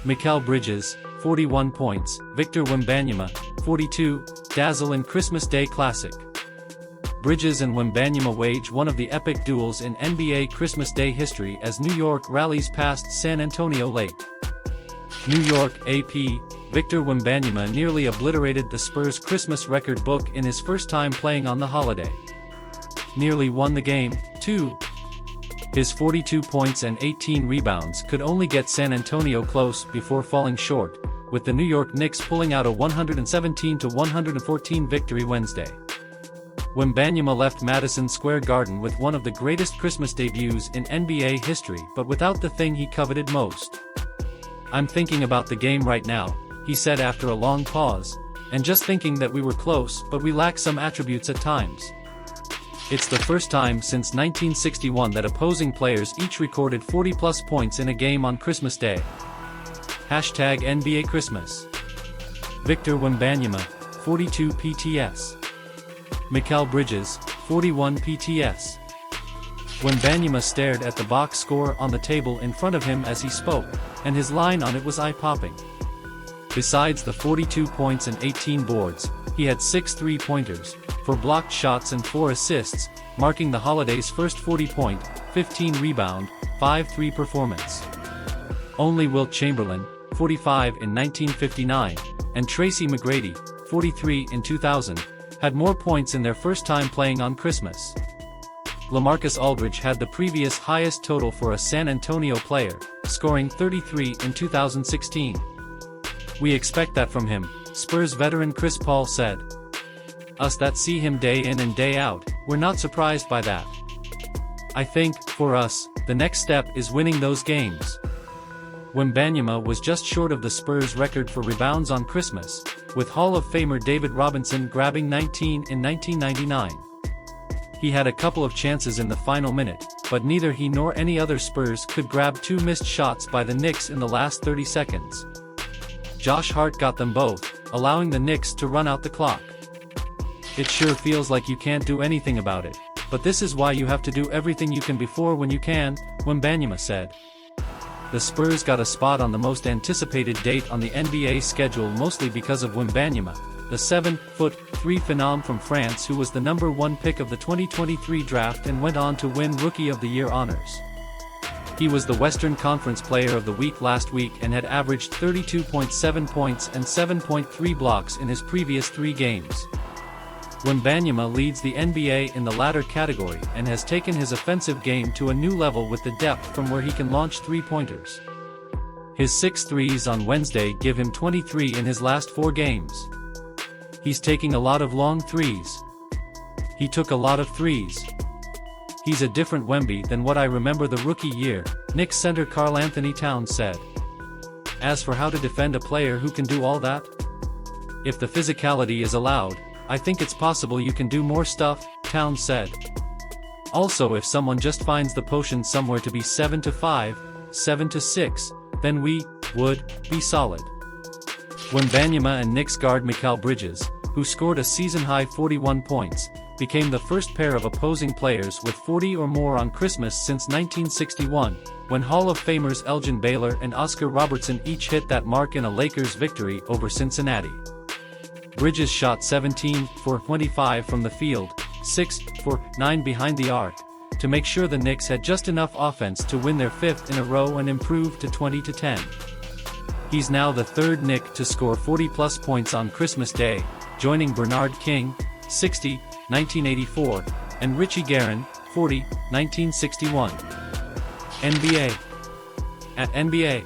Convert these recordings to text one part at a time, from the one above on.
Mikal Bridges, 41 points, Victor Wembanyama, 42, dazzle in Christmas Day Classic. Bridges and Wembanyama wage one of the epic duels in NBA Christmas Day history as New York rallies past San Antonio late. New York, AP, Victor Wembanyama nearly obliterated the Spurs' Christmas record book in his first time playing on the holiday. Nearly won the game, too. His 42 points and 18 rebounds could only get San Antonio close before falling short, with the New York Knicks pulling out a 117-114 victory Wednesday. Wembanyama left Madison Square Garden with one of the greatest Christmas debuts in NBA history but without the thing he coveted most. "I'm thinking about the game right now," he said after a long pause, "and just thinking that we were close but we lack some attributes at times. It's the first time since 1961 that opposing players each recorded 40-plus points in a game on Christmas Day. #NBA Christmas. Victor Wembanyama, 42 PTS. Mikal Bridges, 41 PTS. Wembanyama stared at the box score on the table in front of him as he spoke, and his line on it was eye-popping. Besides the 42 points and 18 boards, he had 6 three-pointers, 4 blocked shots and 4 assists, marking the holiday's first 40-point, 15-rebound, 5-3 performance. Only Wilt Chamberlain, 45 in 1959, and Tracy McGrady, 43 in 2000, had more points in their first time playing on Christmas. LaMarcus Aldridge had the previous highest total for a San Antonio player, scoring 33 in 2016. "We expect that from him," Spurs veteran Chris Paul said. "Us that see him day in and day out, we're not surprised by that. I think, for us, the next step is winning those games." Wembanyama was just short of the Spurs' record for rebounds on Christmas, with Hall of Famer David Robinson grabbing 19 in 1999. He had a couple of chances in the final minute, but neither he nor any other Spurs could grab 2 missed shots by the Knicks in the last 30 seconds. Josh Hart got them both, allowing the Knicks to run out the clock. "It sure feels like you can't do anything about it, but this is why you have to do everything you can before when you can," Wembanyama said. The Spurs got a spot on the most anticipated date on the NBA schedule mostly because of Wembanyama, the 7'3" phenom from France who was the number 1 pick of the 2023 draft and went on to win Rookie of the Year honors. He was the Western Conference Player of the Week last week and had averaged 32.7 points and 7.3 blocks in his previous 3 games. Wembanyama leads the NBA in the latter category and has taken his offensive game to a new level with the depth from where he can launch three-pointers. His 6 threes on Wednesday give him 23 in his last 4 games. He's taking a lot of long threes. He took a lot of threes. He's a different Wemby than what I remember the rookie year, Knicks center Karl Anthony Towns said. As for how to defend a player who can do all that? If the physicality is allowed, I think it's possible you can do more stuff, Towns said. Also, if someone just finds the potion somewhere to be 7-5, 7-6, then we would be solid. Wembanyama and Knicks guard Mikal Bridges, who scored a season-high 41 points, became the first pair of opposing players with 40 or more on Christmas since 1961, when Hall of Famers Elgin Baylor and Oscar Robertson each hit that mark in a Lakers victory over Cincinnati. Bridges shot 17 for 25 from the field, 6 for 9 behind the arc, to make sure the Knicks had just enough offense to win their 5th in a row and improve to 20-10. He's now the 3rd Knick to score 40-plus points on Christmas Day, joining Bernard King, 60, 1984, and Richie Guerin, 40, 1961. NBA. At NBA.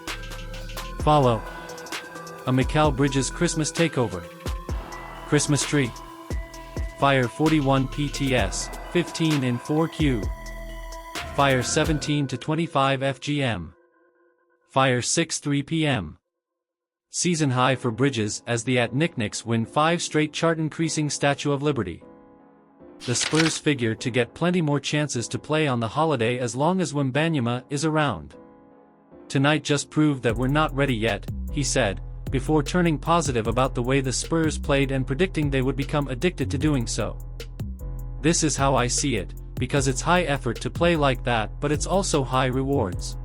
Follow. A Mikal Bridges Christmas Takeover. Christmas Tree. Fire 41 PTS, 15 in 4Q. Fire 17 to 25 FGM. Fire 6-3 PM. Season high for Bridges as the @Knicks win 5 straight chart-increasing Statue of Liberty. The Spurs figure to get plenty more chances to play on the holiday as long as Wembanyama is around. Tonight just proved that we're not ready yet, he said, before turning positive about the way the Spurs played and predicting they would become addicted to doing so. This is how I see it, because it's high effort to play like that, but it's also high rewards.